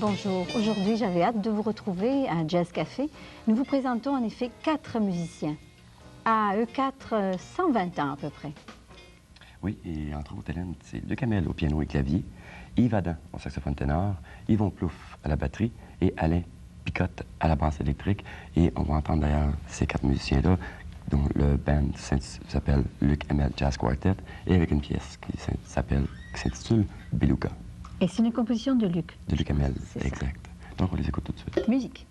Bonjour, aujourd'hui j'avais hâte de vous retrouver à Jazz Café. Nous vous présentons en effet 4 musiciens. À eux 4, 120 ans à peu près. Oui, et entre autres, Hélène, c'est Luc Hamel au piano et clavier, Yves Adam au saxophone ténor, Yvon Plouffe à la batterie et Alain Picotte à la basse électrique. Et on va entendre d'ailleurs ces 4 musiciens-là, dont le band s'appelle Luc Hamel Jazz Quartet, et avec une pièce qui s'intitule Beluga. Et c'est une composition de Luc. De Luc Hamel, C'est exact. Donc on les écoute tout de suite. Musique.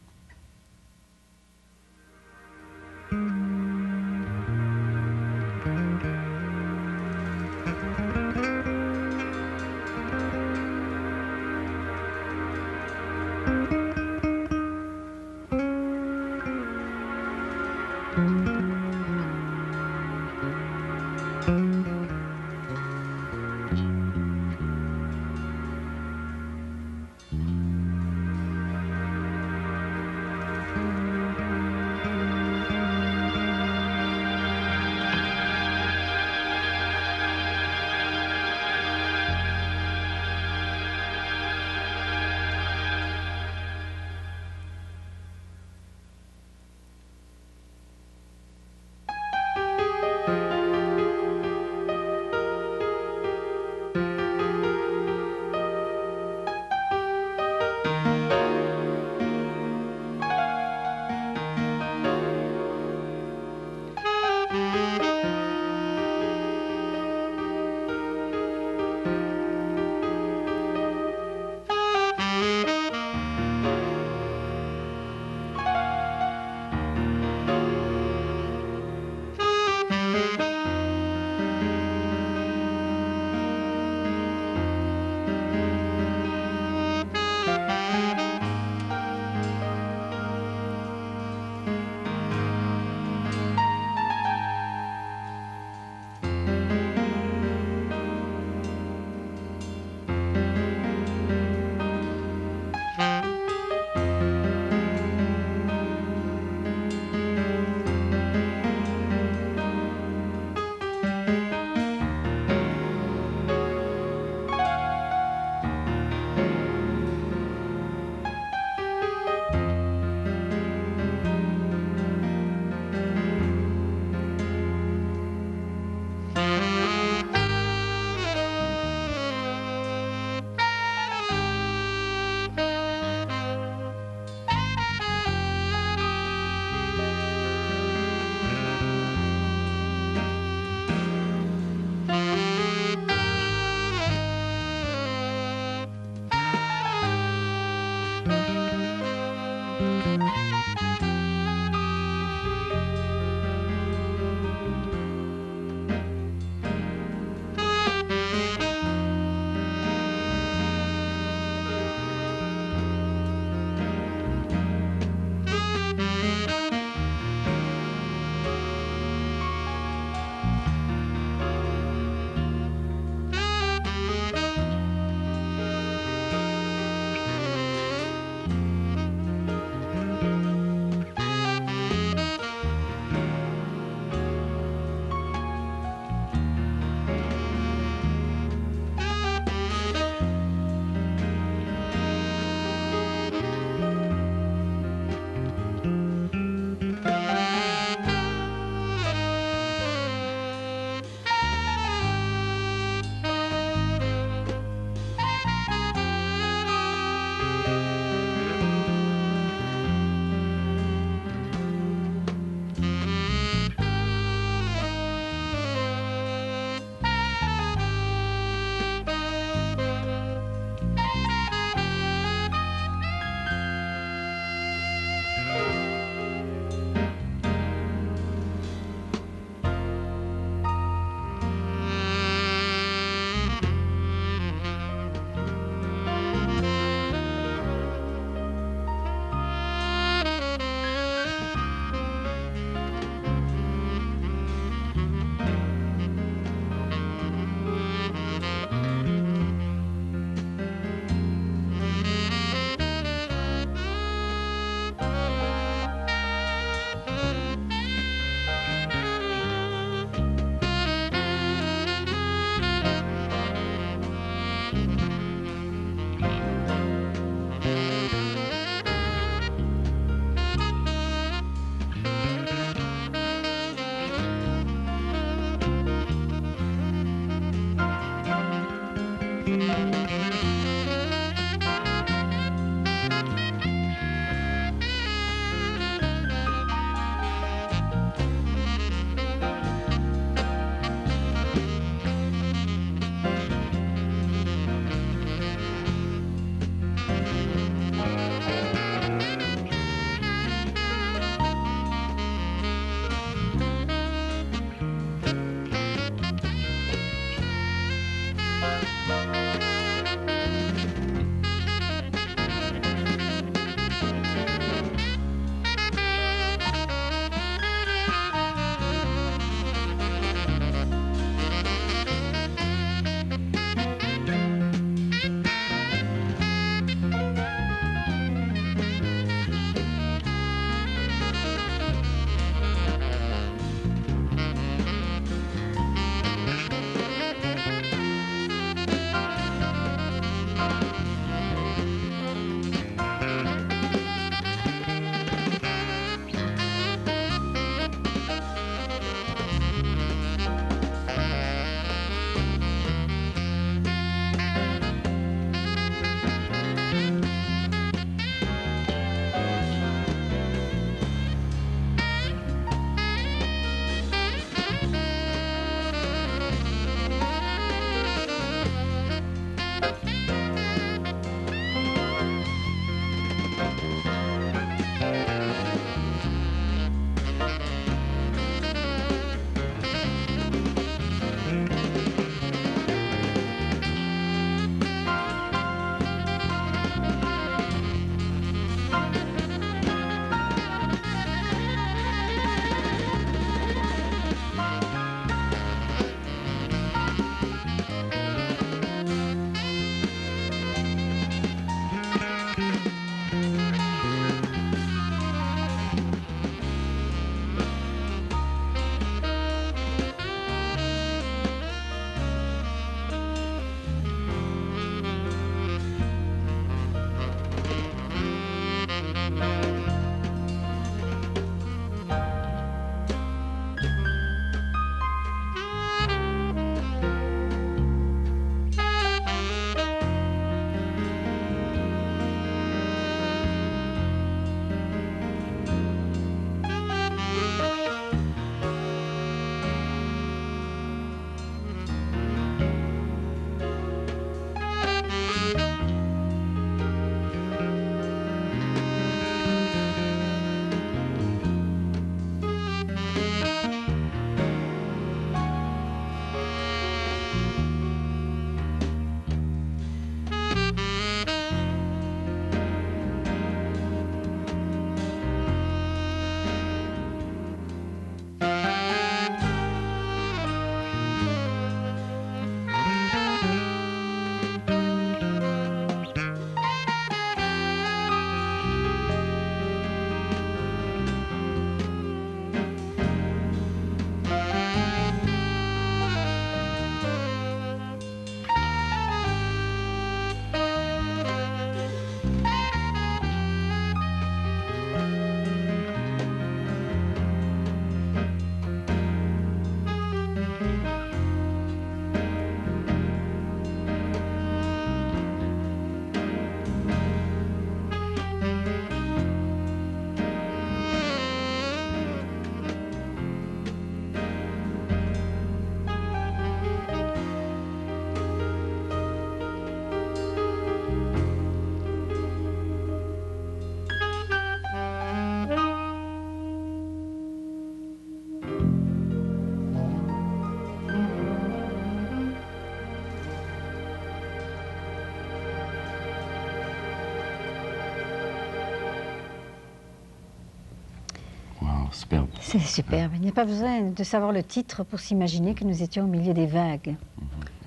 Superbe. C'est superbe. Il n'y a pas besoin de savoir le titre pour s'imaginer que nous étions au milieu des vagues.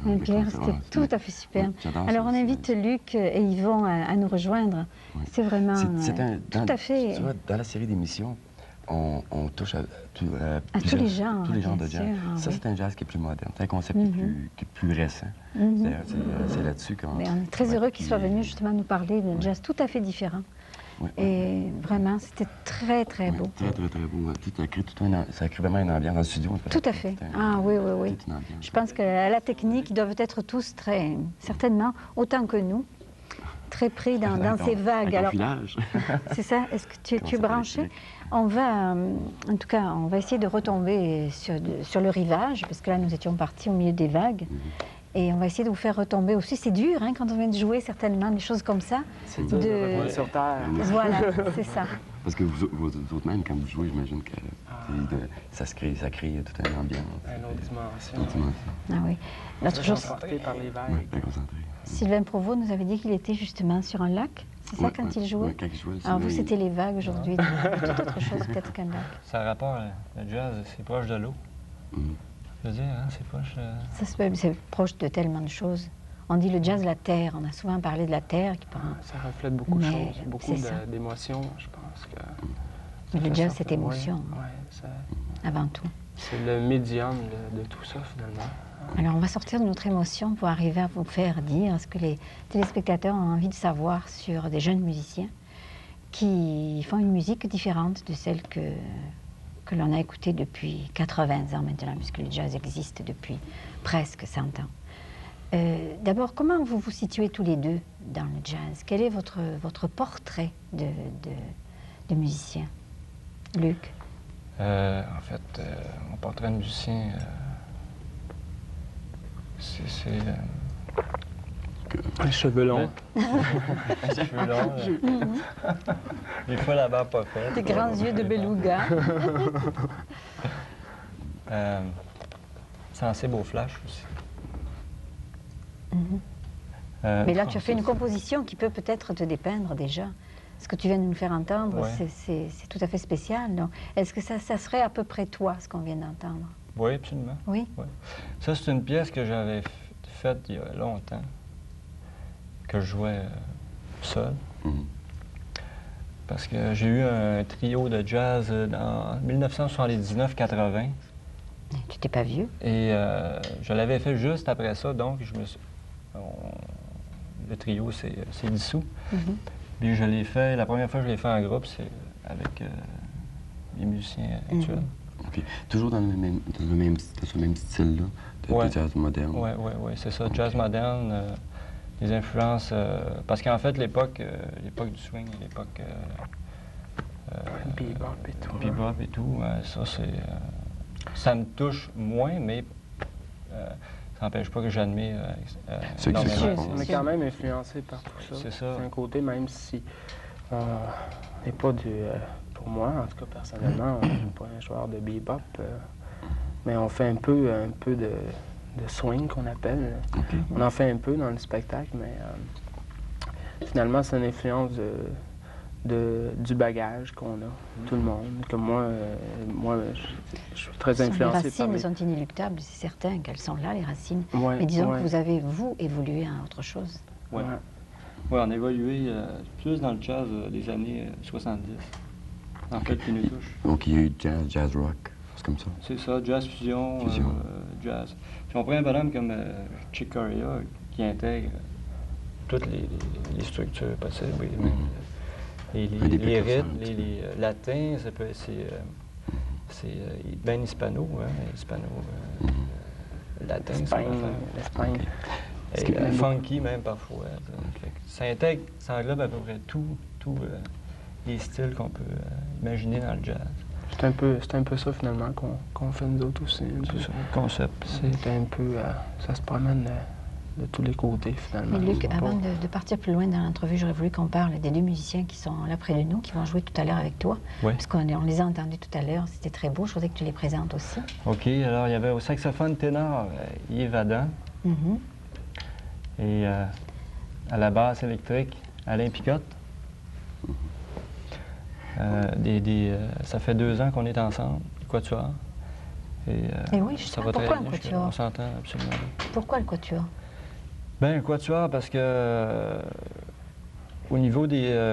Hein, Pierre, c'était tout à fait superbe. Alors on invite Luc et Yvon à nous rejoindre. Oui. C'est vraiment tout à fait... Tu vois, dans la série d'émissions, on touche à tous les genres. Tous les genres de sûr, jazz. Ça, oui. c'est un jazz qui est plus moderne. C'est un concept qui est plus récent. C'est là-dessus qu'on... Mais on est très heureux qu'il soit venu justement nous parler d'un jazz tout à fait différent. Oui, et vraiment, c'était très, très beau. Très, très, très beau. Ça a créé vraiment une ambiance dans le studio. Tout à fait. Ah oui, oui, oui. Je pense qu'à la technique, ils doivent être tous très, certainement, autant que nous, très pris dans ces vagues. Alors, c'est ça. Est-ce que tu es branché? On va, en tout cas, on va essayer de retomber sur le rivage, parce que là, nous étions partis au milieu des vagues. Et on va essayer de vous faire retomber aussi. C'est dur, hein, quand on vient de jouer, certainement, des choses comme ça. C'est dur de retomber sur terre. Voilà, c'est ça. Parce que vous autres même, quand vous jouez, j'imagine que ça crée toute une ambiance. Une autre dimension. Ah oui. L'autre jour, concentré par les vagues. Oui, concentré. Sylvain Provost nous avait dit qu'il était justement sur un lac. C'est ça, quand il jouait? Oui, quand il jouait. Alors vous, c'était les vagues aujourd'hui. Toute autre chose peut-être qu'un lac. Ça a rapport, le jazz, c'est proche de l'eau. Je veux dire, hein, c'est proche... C'est proche de tellement de choses. On dit le jazz, la terre. On a souvent parlé de la terre qui prend... Ça reflète beaucoup de choses, beaucoup d'émotions, je pense que... Mais le jazz, c'est émotion, avant tout. C'est le médium de tout ça, finalement. Alors, on va sortir de notre émotion pour arriver à vous faire dire ce que les téléspectateurs ont envie de savoir sur des jeunes musiciens qui font une musique différente de celle que l'on a écoutée depuis 80 ans maintenant, puisque le jazz existe depuis presque 100 ans. D'abord, comment vous vous situez tous les deux dans le jazz? Quel est votre portrait de musicien? Luc? En fait, mon portrait de musicien, c'est Les cheveux longs. Les cheveux longs. Des fois, la barbe pas faite. Des grands yeux de beluga. Sensé beau flash aussi. Mais là, tu as fait une composition qui peut peut-être te dépeindre déjà. Ce que tu viens de nous faire entendre, Ouais. c'est tout à fait spécial. Est-ce que ça serait à peu près toi, ce qu'on vient d'entendre? Oui, absolument. Oui? Ouais. Ça, c'est une pièce que j'avais faite il y a longtemps, que je jouais seul. Parce que j'ai eu un trio de jazz en 1979-80. Tu t'es pas vieux? Et je l'avais fait juste après ça, donc le trio s'est dissous. Puis je l'ai fait, la première fois que je l'ai fait en groupe, c'est avec les musiciens actuels. Okay. Toujours dans ce même style-là, de jazz moderne. Oui, c'est ça, jazz moderne, des influences, parce qu'en fait, l'époque du swing, l'époque... bebop et tout. Bebop et tout, ça me touche moins, mais ça n'empêche pas que j'admire énormément. On est quand même influencé par tout ça. C'est ça. C'est un côté, même si on n'est pas pour moi, en tout cas personnellement, on n'est pas un joueur de bebop, mais on fait un peu de swing qu'on appelle. On en fait un peu dans le spectacle, mais finalement, c'est une influence du bagage qu'on a, tout le monde. Comme moi, je suis très influencé par les racines sont inéluctables, c'est certain qu'elles sont là, les racines. Ouais, mais disons que vous avez, vous, évolué à autre chose. Oui, on a évolué plus dans le jazz des années 70. En fait, qui nous touche. Donc, il y a eu jazz rock, c'est comme ça? C'est ça, jazz fusion. Jazz. Puis on prend un bonhomme comme Chick Corea qui intègre toutes les structures possibles. Les rythmes, les latins, c'est bien hispano, latin, l'Espagne. Et funky même parfois. Ça intègre, ça englobe à peu près tous les styles qu'on peut imaginer dans le jazz. C'est un peu ça finalement qu'on fait nous autres aussi. C'est ça, le concept. C'est un peu, ça se promène de tous les côtés finalement. Mais Luc, avant de partir plus loin dans l'entrevue, j'aurais voulu qu'on parle des deux musiciens qui sont là près de nous, qui vont jouer tout à l'heure avec toi. Oui. Parce qu'on les a entendus tout à l'heure, c'était très beau, je voudrais que tu les présentes aussi. OK, alors il y avait au saxophone ténor Yves Adam. Et à la basse électrique, Alain Picotte. Ça fait 2 ans qu'on est ensemble, Quatuor. Et oui, justement, pourquoi le Quatuor? On s'entend absolument. Pourquoi le Quatuor? Bien, le Quatuor, parce que au niveau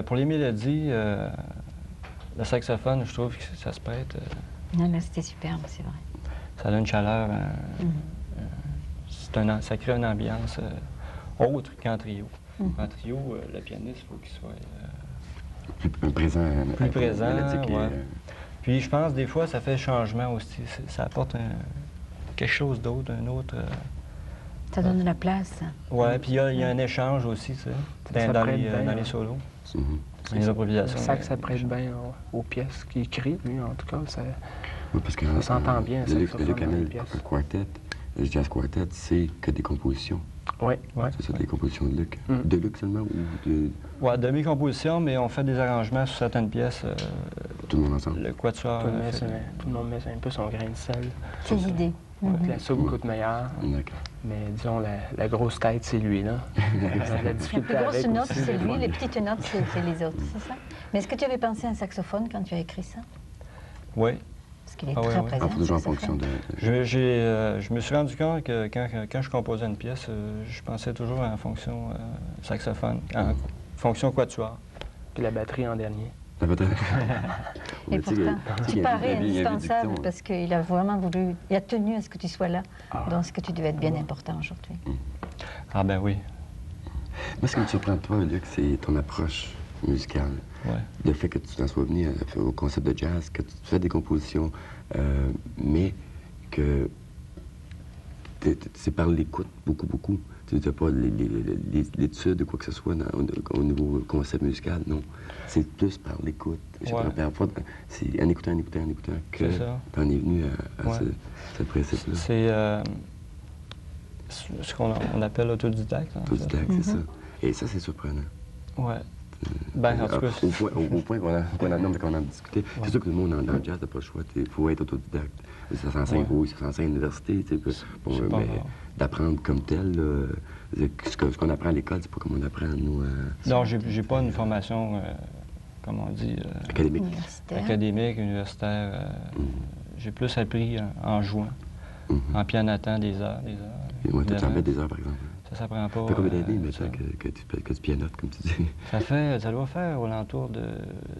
pour les mélodies, le saxophone, je trouve que ça se prête. Non, là, c'était superbe, c'est vrai. Ça donne une chaleur. Ça crée une ambiance autre qu'en trio. En trio, le pianiste, il faut qu'il soit plus présent. Puis je pense des fois, ça fait changement aussi. Ça apporte quelque chose d'autre, un autre... Ça donne de la place. Oui, puis il y a un échange aussi, tu sais, dans les solos. Les improvisations. Ça prête bien aux pièces qu'il écrit, lui, en tout cas. Oui, parce que ça s'entend bien, ça. Le Camel Quartet, le Jazz Quartet, c'est que des compositions. Oui. C'est ça, des compositions de Luc. De Luc seulement ou de... Oui, de mes compositions, mais on fait des arrangements sur certaines pièces. Tout le monde ensemble. Le Quatuor. Tout le monde met un peu son grain de sel. Ses idées. La soupe coûte meilleure. Mais disons, la grosse tête, c'est lui, là. La plus grosse note, c'est lui, les petites notes, c'est les autres, c'est ça? Mais est-ce que tu avais pensé à un saxophone quand tu as écrit ça? Oui. Parce qu'il est très présent. Toujours en fonction de... Je me suis rendu compte que quand je composais une pièce, je pensais toujours en fonction saxophone, en fonction quatuor. Puis la batterie en dernier. Et pourtant, tu parais indispensable parce qu'il a vraiment voulu, il a tenu à ce que tu sois là, dans ce que tu devais être bien important aujourd'hui. Ah ben oui. Moi, ce qui me surprend de toi, Luc, c'est ton approche musicale. Le fait que tu t'en sois venu au concept de jazz, que tu fais des compositions, mais que c'est par l'écoute, beaucoup. Tu n'as pas l'étude ou quoi que ce soit au niveau concept musical, non. C'est plus par l'écoute. C'est en écoutant que tu en es venu à ce principe-là. ce qu'on appelle autodidacte. Autodidacte, c'est ça. Et ça, c'est surprenant. Oui. Ben, en tout cas... Au point qu'on en discutait, c'est sûr que le monde dans le jazz n'a pas le choix. Il faut être autodidacte. Ça s'enseigne ça s'enseigne à l'université. Mais d'apprendre comme tel, ce qu'on apprend à l'école, c'est pas comme on apprend, nous. Non, j'ai pas une formation, comme on dit... académique, universitaire. J'ai plus appris en jouant, en pianotant des heures. Oui, tu en mets des heures, par exemple. Ça s'apprend pas. Ça fait combien d'années maintenant que tu pianotes, comme tu dis? Ça doit faire au l'entour de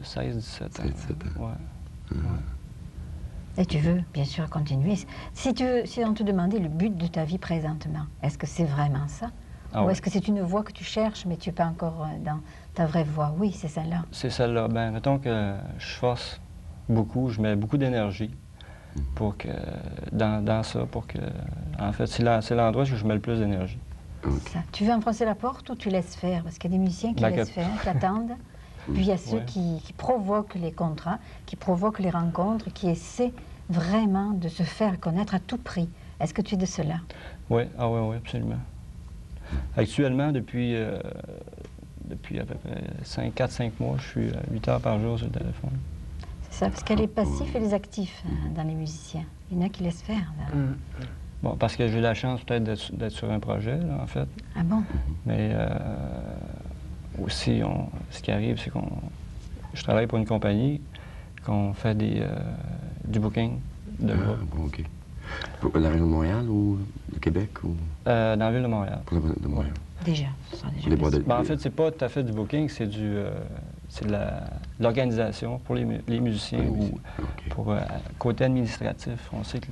16-17 ans. 16-17 ans. Ouais. Et tu veux, bien sûr, continuer. Si on te demandait le but de ta vie présentement, est-ce que c'est vraiment ça? Ou est-ce que c'est une voie que tu cherches, mais tu n'es pas encore dans ta vraie voie? Oui, c'est celle-là. C'est celle-là. Ben, mettons que je force beaucoup, je mets beaucoup d'énergie pour que, dans ça, pour que... En fait, c'est l'endroit où je mets le plus d'énergie. Ça. Tu veux enfoncer la porte ou tu laisses faire? Parce qu'il y a des musiciens qui laissent faire, qui attendent. Puis il y a ceux qui provoquent les contrats, qui provoquent les rencontres, qui essaient vraiment de se faire connaître à tout prix. Est-ce que tu es de cela? Oui, oui, absolument. Actuellement, depuis à peu près 4-5 mois, je suis 8 heures par jour sur le téléphone. C'est ça, parce qu'il y a les passifs et les actifs dans les musiciens. Il y en a qui laissent faire. Bon, parce que j'ai la chance peut-être d'être sur un projet, là, en fait. Ah bon? Mais aussi, ce qui arrive, c'est je travaille pour une compagnie, qu'on fait du booking de groupe. Bon, OK. Pour la région de Montréal ou de Québec? Ou... dans la ville de Montréal. Pour la ville de Montréal. Déjà, ça sera déjà en fait, c'est pas tout à fait du booking, c'est de l'organisation pour les musiciens ou pour côté administratif. On sait que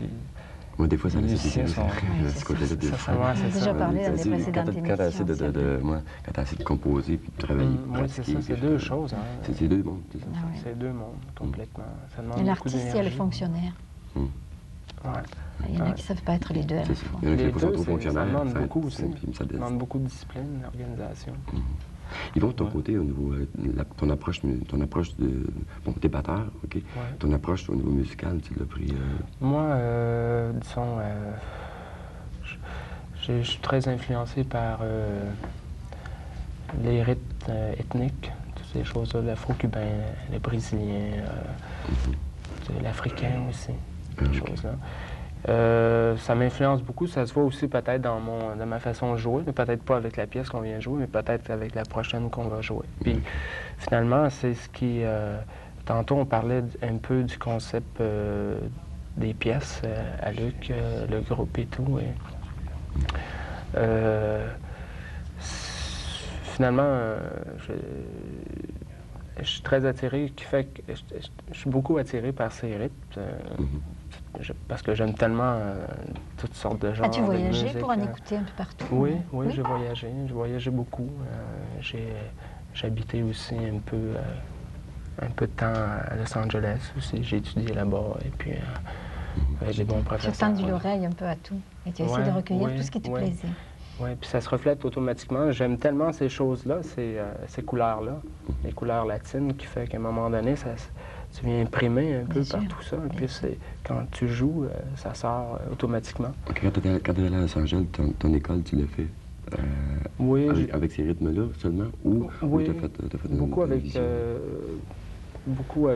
moi, des fois, ça les musiciens sont... On a déjà parlé dans les précédentes émissions. Quand tu as essayé de composer puis de travailler, oui, c'est ça, c'est deux choses. Hein. C'est deux mondes, c'est ça? C'est deux mondes, complètement. Ça demande l'artiste, il y a le fonctionnaire. Il y en a qui ne savent pas être les deux à la fois. Il y en a les qui sont trop ça fonctionnaires. demande beaucoup aussi. Ça demande beaucoup de discipline, d'organisation. Ils vont de ton côté au niveau ton approche de t'es batteur, OK? Ouais. Ton approche au niveau musical, tu l'as pris. Moi, disons, je suis très influencé par les rythmes ethniques, toutes ces choses-là, l'afro-cubain, le brésilien, l'africain aussi, ces choses-là. Ça m'influence beaucoup, ça se voit aussi peut-être dans ma façon de jouer, mais peut-être pas avec la pièce qu'on vient de jouer, mais peut-être avec la prochaine qu'on va jouer. Puis finalement, c'est ce qui... tantôt, on parlait un peu du concept des pièces à Luc, le groupe et tout. Finalement, je suis très attiré, qui fait que je suis beaucoup attiré par ces rythmes. Parce que j'aime tellement toutes sortes de genres. As-tu voyagé pour en écouter un peu partout? Oui, j'ai voyagé. J'ai voyagé beaucoup. J'ai habité aussi un peu de temps à Los Angeles aussi. J'ai étudié là-bas et puis avec des bons professeurs. Tu as tendu l'oreille un peu à tout et tu as essayé de recueillir tout ce qui te plaisait. Oui, puis ça se reflète automatiquement. J'aime tellement ces choses-là, ces couleurs-là, les couleurs latines, qui fait qu'à un moment donné, tu viens imprimer un peu par tout ça. Et puis quand tu joues, ça sort automatiquement. Okay, quand tu es allé à Los Angeles, ton école, tu l'as fait avec ces rythmes-là seulement? Ou tu as fait beaucoup beaucoup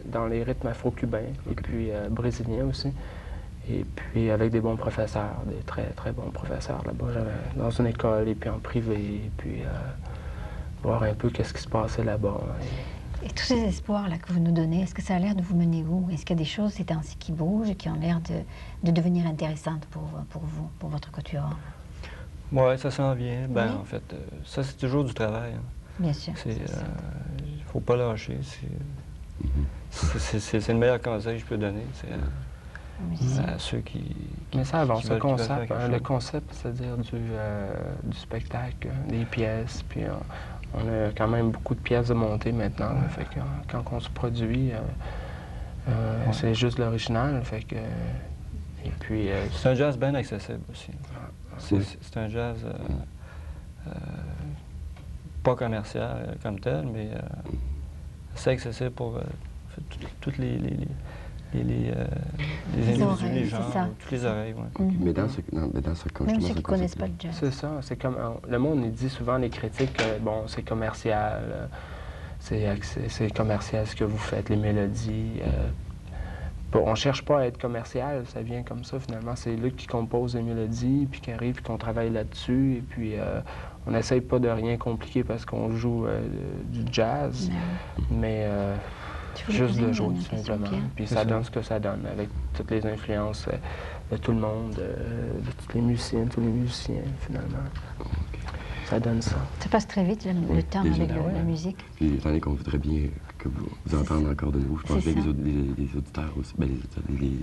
dans les rythmes afro-cubains et puis brésiliens aussi. Et puis avec des bons professeurs, des très, très bons professeurs là-bas. J'avais dans une école et puis en privé, et puis voir un peu qu'est-ce qui se passait là-bas. Et tous ces espoirs-là que vous nous donnez, est-ce que ça a l'air de vous mener où? Est-ce qu'il y a des choses ces temps-ci qui bougent et qui ont l'air de devenir intéressantes pour vous, pour votre quatuor? Oui, ça s'en vient. Ben, en fait, ça, c'est toujours du travail. Hein. Bien sûr. Il ne faut pas lâcher. C'est le meilleur conseil que je peux donner. À ceux qui Mais ça avance, le concept, c'est-à-dire du spectacle, des pièces, puis on a quand même beaucoup de pièces de montée maintenant. Là, fait que quand on se produit, c'est juste l'original. Fait que, et puis, c'est un jazz bien accessible aussi. C'est un jazz pas commercial comme tel, mais assez accessible pour toutes les individus, oreilles, les c'est gens, ça. toutes les oreilles. Ouais. Mais dans ce comme Même justement, ceux ce qui ne connaissent pas concept-là. le jazz. C'est ça, c'est comme le monde il dit souvent les critiques que bon c'est commercial, c'est commercial ce que vous faites, les mélodies. Bon, on cherche pas à être commercial, ça vient comme ça finalement. C'est Luc qui compose les mélodies, puis qui arrive, puis qu'on travaille là-dessus, et puis on n'essaye pas de rien compliquer parce qu'on joue du jazz, mais juste de jouer tout simplement. Puis ça donne ce que ça donne, avec toutes les influences de tout le monde, de toutes les musiciennes, tous les musiciens finalement. Ça donne ça. Ça passe très vite, le temps déjà, avec la musique. Puis étant donné qu'on voudrait bien que vous entendre encore de nouveau, je pense que les auditeurs aussi. Ben,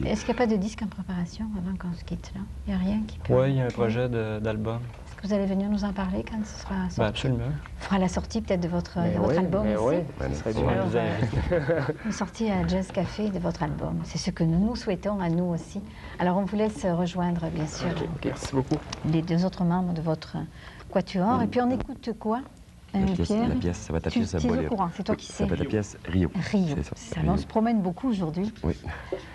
Est-ce qu'il n'y a pas de disque en préparation avant qu'on se quitte là? Il n'y a rien qui peut... Oui, il y a un projet d'album. Est-ce que vous allez venir nous en parler quand ce sera sorti? Ben, absolument. On fera la sortie peut-être de votre album aussi. Oui, ça serait bien. Alors, une sortie à Jazz Café de votre album. C'est ce que nous souhaitons à nous aussi. Alors on vous laisse rejoindre bien sûr Merci beaucoup. les deux autres membres de votre quatuor. Et puis on écoute quoi? Pierre, la pièce, ça va être la pièce tu es au Boléro. courant, c'est toi qui sais. Ça va être la pièce Rio. Rio, C'est ça. c'est ça. On se promène beaucoup aujourd'hui. Oui.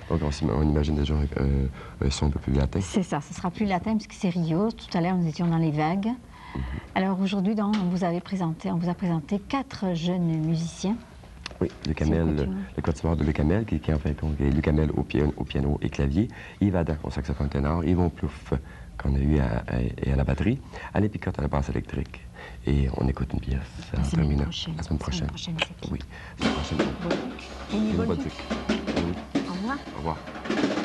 Donc on imagine déjà un son un peu plus latin. C'est ça, ce sera plus latin puisque c'est Rio. Tout à l'heure, nous étions dans les vagues. Alors aujourd'hui, on vous a présenté 4 jeunes musiciens. Oui, le quatuor de Lecamel, qui en fait est Lecamel au piano et clavier, Yves Adam au saxophone ténor, Yvon Plouffe qu'on a eu à la batterie, Alain Picotte à la basse électrique. Et on écoute une pièce en terminant. La semaine prochaine. Oui, la semaine prochaine. Et Une bonne bonne nuit. truc. Au revoir. Au revoir.